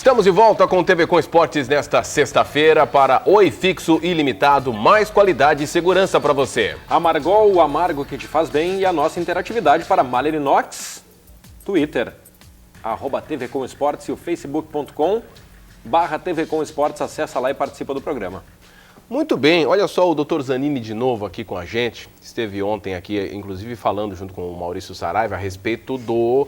Estamos de volta com o TV Com Esportes nesta sexta-feira para Oi Fixo Ilimitado, mais qualidade e segurança para você. Amargol, o amargo que te faz bem, e a nossa interatividade para Malerinox, Twitter, @TV Com Esportes e o facebook.com/TV Com Esportes, acessa lá e participa do programa. Muito bem, olha só o Dr. Zanini de novo aqui com a gente, esteve ontem aqui, inclusive falando junto com o Maurício Saraiva a respeito do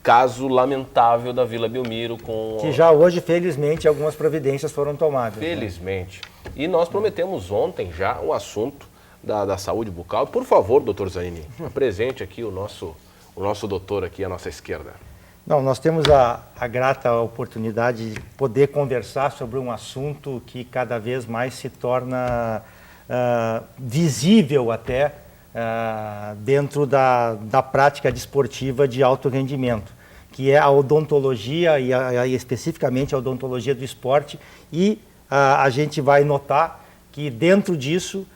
caso lamentável da Vila Belmiro com... Que já hoje, felizmente, algumas providências foram tomadas. Felizmente. Né? E nós prometemos ontem já o assunto da saúde bucal. Por favor, doutor Zanini, apresente aqui o nosso doutor aqui à nossa esquerda. Não, nós temos a grata oportunidade de poder conversar sobre um assunto que cada vez mais se torna visível até dentro da prática desportiva de alto rendimento, que é a odontologia e especificamente a odontologia do esporte, e a gente vai notar que dentro disso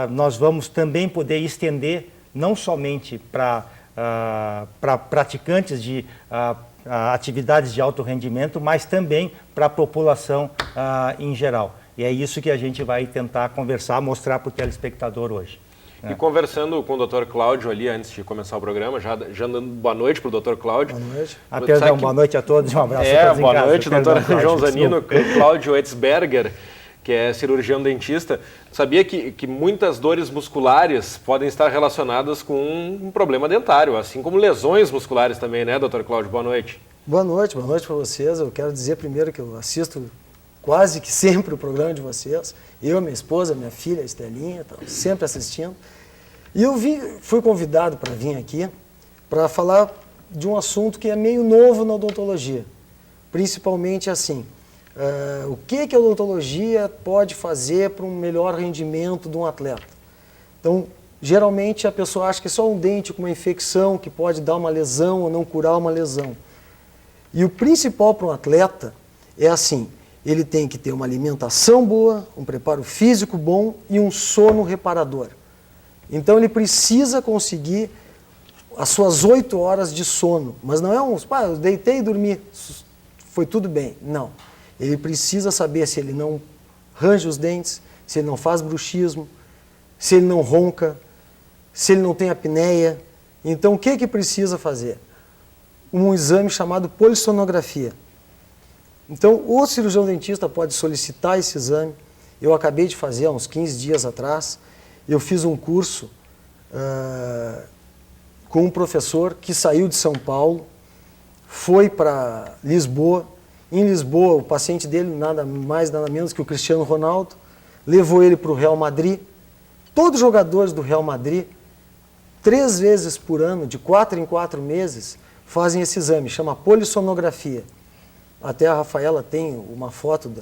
nós vamos também poder estender não somente para praticantes de atividades de alto rendimento, mas também para a população em geral. E é isso que a gente vai tentar conversar, mostrar para o telespectador hoje. E conversando com o Dr. Cláudio ali, antes de começar o programa, já dando boa noite para o Dr. Cláudio. Boa noite. Perdão, boa noite a todos, um abraço a todos boa em casa. Noite, Dr. João Zanino, Cláudio Etzberger, que é cirurgião dentista. Sabia que muitas dores musculares podem estar relacionadas com um problema dentário, assim como lesões musculares também, né, Dr. Cláudio? Boa noite. Boa noite para vocês. Eu quero dizer primeiro que eu assisto quase que sempre o programa de vocês. Eu, minha esposa, minha filha, a Estelinha, estamos sempre assistindo. E eu fui convidado para vir aqui para falar de um assunto que é meio novo na odontologia. Principalmente assim, o que a odontologia pode fazer para um melhor rendimento de um atleta. Então, geralmente a pessoa acha que é só um dente com uma infecção que pode dar uma lesão ou não curar uma lesão. E o principal para um atleta é assim, ele tem que ter uma alimentação boa, um preparo físico bom e um sono reparador. Então ele precisa conseguir as suas 8 horas de sono, mas não é eu deitei e dormi, foi tudo bem. Não, ele precisa saber se ele não range os dentes, se ele não faz bruxismo, se ele não ronca, se ele não tem apneia. Então o que precisa fazer? Um exame chamado polissonografia. Então o cirurgião dentista pode solicitar esse exame. Eu acabei de fazer há uns 15 dias atrás. Eu fiz um curso com um professor que saiu de São Paulo, foi para Lisboa. Em Lisboa, o paciente dele, nada mais, nada menos que o Cristiano Ronaldo, levou ele para o Real Madrid. Todos os jogadores do Real Madrid, 3 vezes por ano, de 4 em 4 meses, fazem esse exame, chama polissonografia. Até a Rafaela tem uma foto de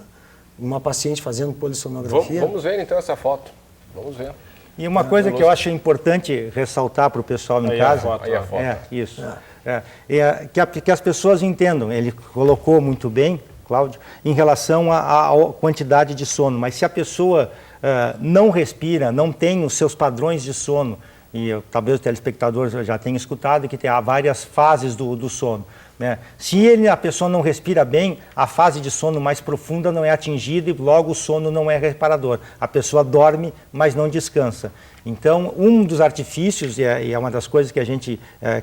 uma paciente fazendo polissonografia. Vamos ver então essa foto. Vamos ver. E uma coisa que eu acho importante ressaltar para o pessoal em casa, aí a foto. Que as pessoas entendam, ele colocou muito bem, Cláudio, em relação à quantidade de sono, mas se a pessoa não respira, não tem os seus padrões de sono, e talvez o telespectador já tenha escutado que há várias fases do sono, né? Se a pessoa não respira bem, a fase de sono mais profunda não é atingida e logo o sono não é reparador. A pessoa dorme, mas não descansa. Então, um dos artifícios, e é uma das coisas que a gente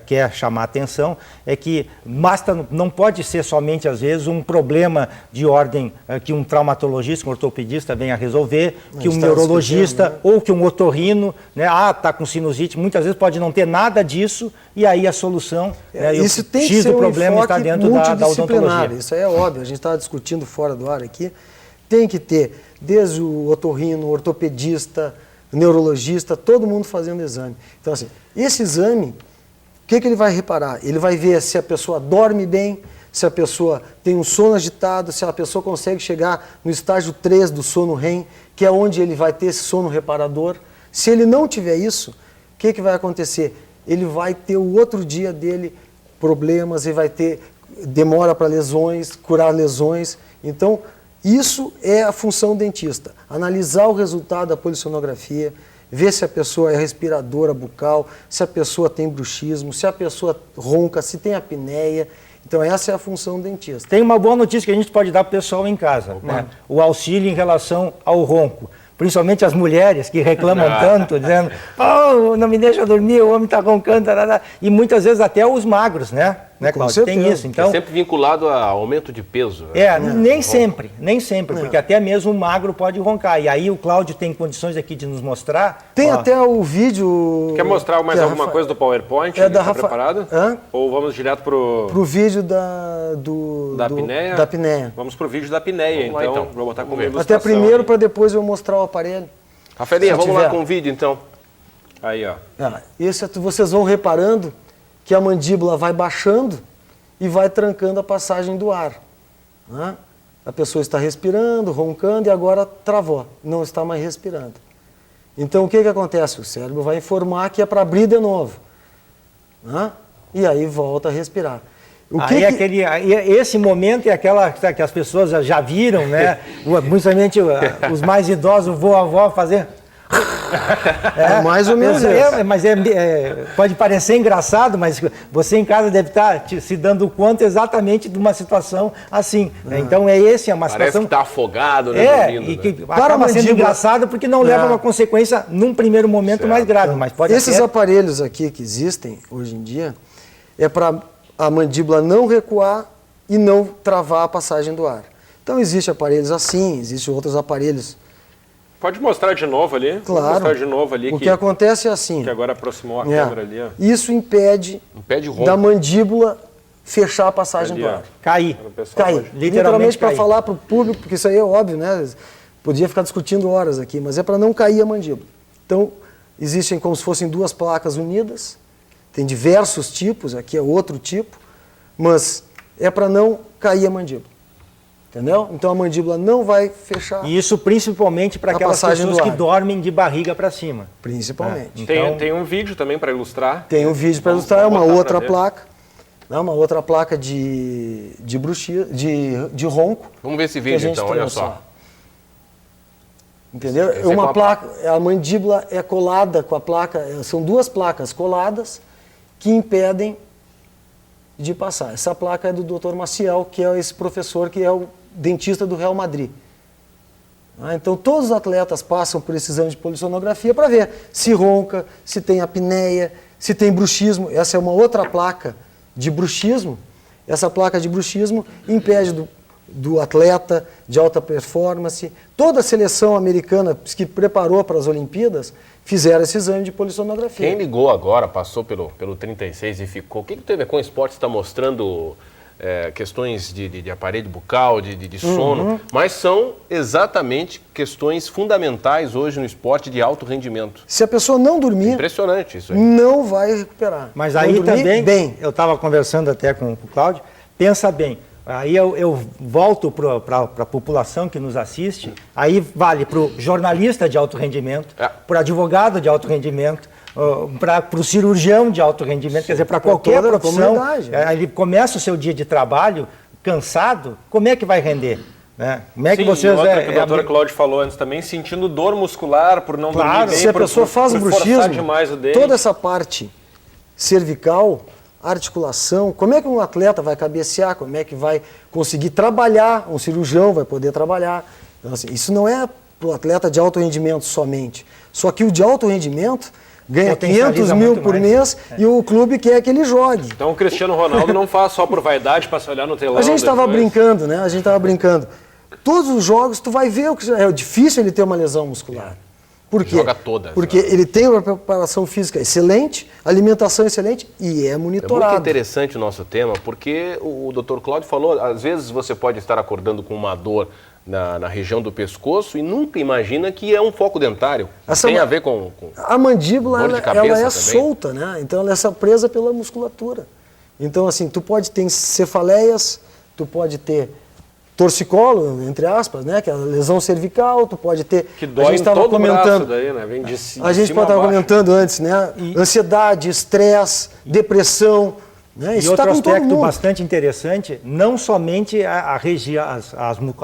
quer chamar a atenção, é que não pode ser somente, às vezes, um problema de ordem que um traumatologista, um ortopedista venha resolver, que um neurologista, né? Ou que um otorrino, né? Está com sinusite, muitas vezes pode não ter nada disso, e aí a solução, isso tem X que ser do problema está dentro da odontologia. Isso é óbvio, a gente estava discutindo fora do ar aqui, tem que ter desde o otorrino, o ortopedista, o neurologista, todo mundo fazendo exame. Então, assim, esse exame, o que ele vai reparar? Ele vai ver se a pessoa dorme bem, se a pessoa tem um sono agitado, se a pessoa consegue chegar no estágio 3 do sono REM, que é onde ele vai ter esse sono reparador. Se ele não tiver isso, o que vai acontecer? Ele vai ter o outro dia dele problemas, ele vai ter demora para lesões, curar lesões. Então, isso é a função do dentista, analisar o resultado da polissonografia, ver se a pessoa é respiradora bucal, se a pessoa tem bruxismo, se a pessoa ronca, se tem apneia. Então essa é a função do dentista. Tem uma boa notícia que a gente pode dar para o pessoal em casa, né? O auxílio em relação ao ronco. Principalmente as mulheres que reclamam tanto, dizendo, oh, não me deixa dormir, o homem está roncando, tarará. E muitas vezes até os magros, né, Cláudio? Tem isso. Então, é sempre vinculado a aumento de peso. Nem sempre, porque até mesmo o magro pode roncar. E aí o Cláudio tem condições aqui de nos mostrar. Tem até o vídeo... Quer mostrar mais alguma coisa do PowerPoint? Está preparado? Ou vamos direto pro vídeo da apneia? Da apneia. Vamos pro vídeo da apneia, então. Vou botar como ilustração. Até primeiro, para depois eu mostrar o aparelho. Rafaelinha, vamos lá com o vídeo, então. Aí, ó. Vocês vão reparando que a mandíbula vai baixando e vai trancando a passagem do ar. Né? A pessoa está respirando, roncando e agora travou, não está mais respirando. Então o que acontece? O cérebro vai informar que é para abrir de novo. Né? E aí volta a respirar. Esse momento é aquela que as pessoas já viram, né? Principalmente os mais idosos, o vô, a avó fazer... mais ou menos pode parecer engraçado, mas você em casa deve estar se dando conta exatamente de uma situação assim. Né? Então essa é uma Parece situação... que está afogado, né? E que acaba sendo engraçado porque não leva a uma consequência num primeiro momento mais grave. Mas pode Esses aparelhos aqui que existem hoje em dia é para a mandíbula não recuar e não travar a passagem do ar. Então existem aparelhos assim, existem outros aparelhos. Pode mostrar de novo ali? Claro. Vou mostrar de novo ali. O que acontece é assim. Que agora aproximou a câmera ali. Ó. Isso impede da mandíbula fechar a passagem do ar. Cair. Literalmente para falar para o público, porque isso aí é óbvio, né? Podia ficar discutindo horas aqui, mas é para não cair a mandíbula. Então, existem como se fossem duas placas unidas. Tem diversos tipos, aqui é outro tipo, mas é para não cair a mandíbula. Entendeu? Então a mandíbula não vai fechar. E isso principalmente para aquelas pessoas que dormem de barriga para cima. Principalmente. Então, tem um vídeo também para ilustrar. Tem um vídeo para ilustrar, é uma outra placa. Uma outra placa de ronco. Vamos ver esse vídeo então, olha só. Entendeu? Uma placa, a mandíbula é colada com a placa, são duas placas coladas que impedem de passar. Essa placa é do Dr. Maciel, que é esse professor que é o dentista do Real Madrid. Então todos os atletas passam por esse exame de polissonografia para ver se ronca, se tem apneia, se tem bruxismo. Essa é uma outra placa de bruxismo. Essa placa de bruxismo impede do atleta de alta performance. Toda a seleção americana que preparou para as Olimpíadas fizeram esse exame de polissonografia. Quem ligou agora, passou pelo 36 e ficou, o que o TV Com Esportes está mostrando questões de aparelho bucal, de sono, mas são exatamente questões fundamentais hoje no esporte de alto rendimento. Se a pessoa não dormir, impressionante isso aí. Não vai recuperar. Mas aí também, eu estava conversando até com o Cláudio, pensa bem, aí eu volto para a população que nos assiste, aí vale para o jornalista de alto rendimento, para o advogado de alto rendimento, para o cirurgião de alto rendimento, quer dizer, para qualquer profissão, ele começa o seu dia de trabalho cansado, como é que vai render? Né? Como é que vocês... que o doutor Cláudio falou antes também, sentindo dor muscular por não dormir bem, se a pessoa faz bruxismo, demais o dente. Toda essa parte cervical, articulação, como é que um atleta vai cabecear, como é que vai conseguir trabalhar, um cirurgião vai poder trabalhar. Então, assim, isso não é para o atleta de alto rendimento somente, só que o de alto rendimento ganha 500 mil por mês e o clube quer que ele jogue. Então o Cristiano Ronaldo não faz só por vaidade para se olhar no telão. A gente estava brincando, né? A gente estava brincando. Todos os jogos tu vai ver o que é difícil ele ter uma lesão muscular. Por quê? Joga todas. Porque ele tem uma preparação física excelente, alimentação excelente e é monitorado. É muito interessante o nosso tema, porque o Dr. Cláudio falou, às vezes você pode estar acordando com uma dor na região do pescoço e nunca imagina que é um foco dentário. Tem a ver com a mandíbula, ela é também solta, né? Então ela é presa pela musculatura. Então assim, tu pode ter cefaleias, tu pode ter torcicolo, entre aspas, né? Que é a lesão cervical, tu pode ter... Que dói em todo o braço daí, né? Vem a gente pode estar comentando antes, né? Ansiedade, estresse, depressão, Né? E Isso outro tá com todo aspecto mundo. bastante interessante, não somente a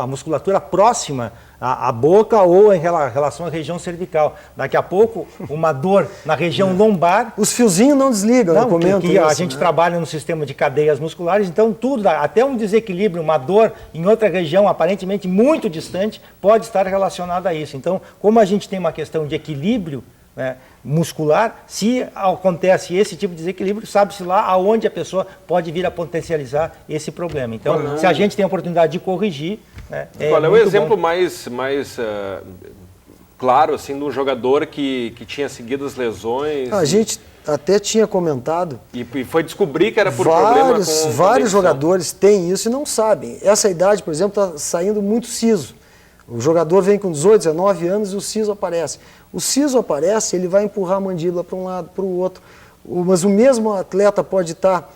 musculatura próxima à boca ou em relação à região cervical. Daqui a pouco, uma dor na região lombar. Os fiozinhos não desligam, eu comento porque isso, a gente né? trabalha no sistema de cadeias musculares, então tudo, até um desequilíbrio, uma dor em outra região aparentemente muito distante, pode estar relacionado a isso. Então, como a gente tem uma questão de equilíbrio, né, muscular, se acontece esse tipo de desequilíbrio, sabe-se lá aonde a pessoa pode vir a potencializar esse problema. Então, se a gente tem a oportunidade de corrigir, né, Qual é o muito exemplo bom. mais claro, assim, de um jogador que tinha seguidas lesões? A gente até tinha comentado, E foi descobrir que era por problema com vários dentição. jogadores têm isso e não sabem. Essa idade, por exemplo, está saindo muito siso. O jogador vem com 18, 19 anos e o siso aparece. O siso aparece, ele vai empurrar a mandíbula para um lado, para o outro. Mas o mesmo atleta pode estar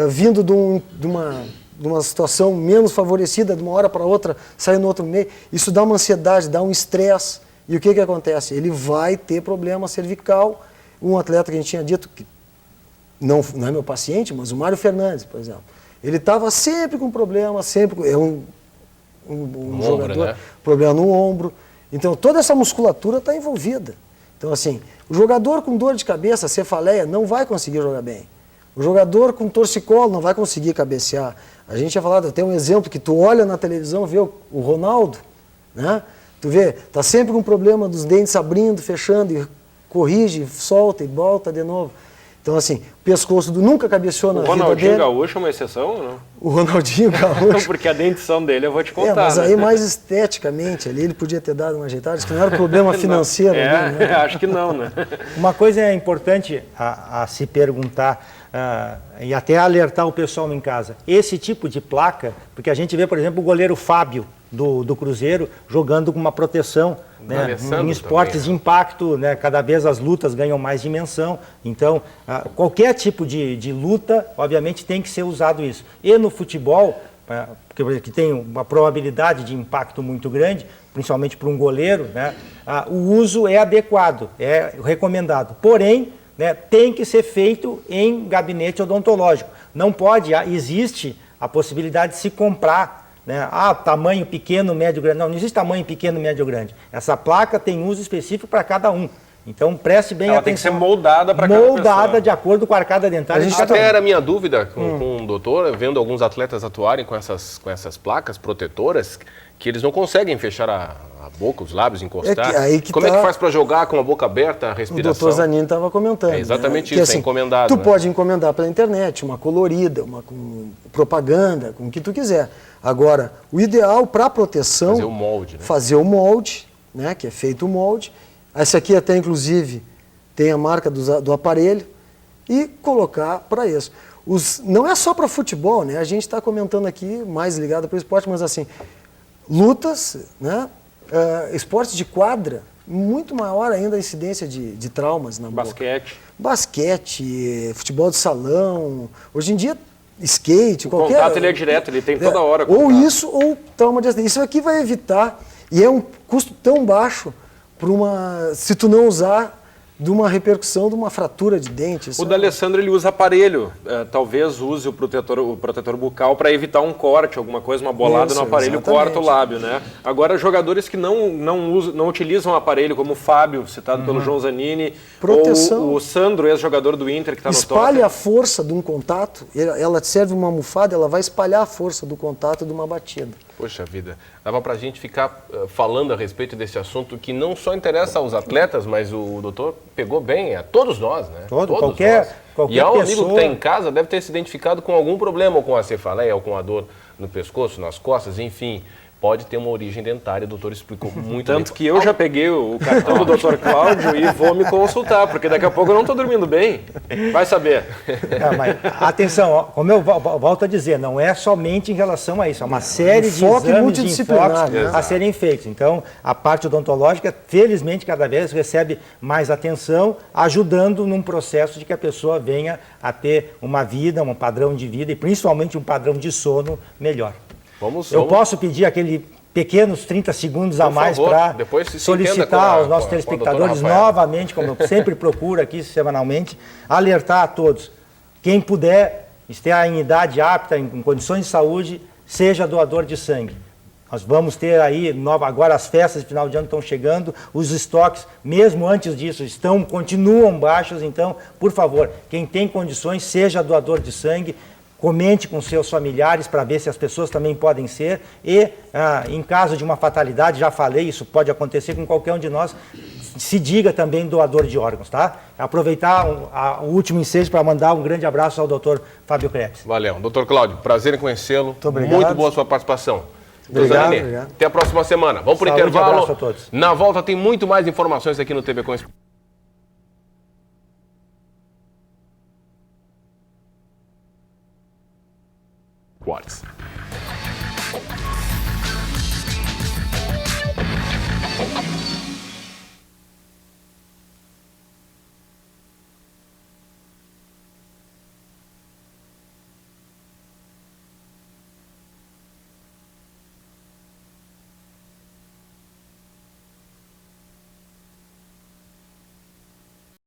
vindo de uma situação menos favorecida, de uma hora para outra, sair no outro meio. Isso dá uma ansiedade, dá um estresse. E o que acontece? Ele vai ter problema cervical. Um atleta que a gente tinha dito, que não é meu paciente, mas o Mário Fernandes, por exemplo. Ele estava sempre com problema, sempre... É um jogador, ombro, né? Problema no ombro. Então, toda essa musculatura está envolvida. Então, assim, o jogador com dor de cabeça, cefaleia, não vai conseguir jogar bem. O jogador com torcicolo não vai conseguir cabecear. A gente tinha falado, tem um exemplo que tu olha na televisão, vê o Ronaldo, né? Tu vê, está sempre com um problema dos dentes abrindo, fechando, e corrige, solta e volta de novo. Então, assim, o pescoço nunca cabeceou na vida dele. O Ronaldinho Gaúcho é uma exceção ou não? O Ronaldinho Gaúcho. Porque a dentição dele eu vou te contar. Mas né? aí mais esteticamente ali, ele podia ter dado uma ajeitada, acho que não era problema financeiro. Ali, né? Acho que não, né? Uma coisa é importante a se perguntar e até alertar o pessoal em casa. Esse tipo de placa, porque a gente vê, por exemplo, o goleiro Fábio do Cruzeiro jogando com uma proteção, né, em esportes também, de impacto, né, cada vez as lutas ganham mais dimensão. Então, qualquer tipo de luta, obviamente, tem que ser usado isso. E no futebol, que tem uma probabilidade de impacto muito grande, principalmente para um goleiro, né, o uso é adequado, é recomendado. Porém, né, tem que ser feito em gabinete odontológico. Não pode, existe a possibilidade de se comprar, né, tamanho pequeno, médio, grande. Não existe tamanho pequeno, médio, grande. Essa placa tem uso específico para cada um. Então, preste bem Ela atenção. tem que ser moldada para cada pessoa. Moldada de acordo com a arcada dentária. Até era minha dúvida com o doutor, vendo alguns atletas atuarem com essas placas protetoras, que eles não conseguem fechar a boca, os lábios, encostar. Como é que faz para jogar com a boca aberta, a respiração? O doutor Zanini estava comentando. É exatamente né? isso, Que, é encomendado. Tu né? pode encomendar pela internet, uma colorida, uma com propaganda, com o que tu quiser. Agora, o ideal para proteção... Fazer o molde, né? Fazer o molde, né? Que é feito o molde. Essa aqui até, inclusive, tem a marca do aparelho. E colocar para isso. Não é só para futebol, né? A gente está comentando aqui, mais ligado para o esporte, mas assim, lutas, né? Esportes de quadra, muito maior ainda a incidência de traumas na boca. Basquete, futebol de salão, hoje em dia skate, qualquer... O contato ele é direto, ele tem toda hora Ou contato. isso, ou trauma de acidente. Isso aqui vai evitar, e é um custo tão baixo, se tu não usar, de uma repercussão de uma fratura de dente. O D'Alessandro ele usa aparelho, talvez use o protetor bucal para evitar um corte, alguma coisa, uma bolada no aparelho, corta o lábio, né? Agora, jogadores que não utilizam o aparelho, como o Fábio, citado pelo João Zanini, proteção. ou o Sandro, ex-jogador do Inter, que está no Tottenham. Espalha a força de um contato, ela serve uma almofada, ela vai espalhar a força do contato de uma batida. Poxa vida, dava pra gente ficar falando a respeito desse assunto que não só interessa aos atletas, mas o doutor pegou bem a todos nós, né? Qualquer e há um pessoa... amigo que está em casa, deve ter se identificado com algum problema, ou com a cefaleia, ou com a dor no pescoço, nas costas, enfim. Pode ter uma origem dentária, o doutor explicou muito bem. Tanto que eu já peguei o cartão do Dr. Cláudio e vou me consultar, porque daqui a pouco eu não estou dormindo bem. Vai saber. Mas, atenção, como eu volto a dizer, não é somente em relação a isso, é uma série de exames de enfoques, né, a serem feitos. Então, a parte odontológica, felizmente, cada vez recebe mais atenção, ajudando num processo de que a pessoa venha a ter uma vida, um padrão de vida e principalmente um padrão de sono melhor. Eu posso pedir aquele pequenos 30 segundos a mais para solicitar aos nossos telespectadores novamente, como eu sempre procuro aqui semanalmente, alertar a todos. Quem puder estiver em idade apta, em condições de saúde, seja doador de sangue. Nós vamos ter aí, agora as festas de final de ano estão chegando, os estoques, mesmo antes disso, continuam baixos, então, por favor, quem tem condições, seja doador de sangue, comente com seus familiares para ver se as pessoas também podem ser e, em caso de uma fatalidade, já falei, isso pode acontecer com qualquer um de nós, se diga também doador de órgãos, tá? Aproveitar o último ensejo para mandar um grande abraço ao Dr. Fábio Krebs. Valeu. Doutor Cláudio, prazer em conhecê-lo. Muito obrigado. Muito boa a sua participação. Obrigado, Zanini, obrigado. até a próxima semana. Vamos para o Saúde, intervalo. abraço a todos. Na volta tem muito mais informações aqui no TV Com Esportes.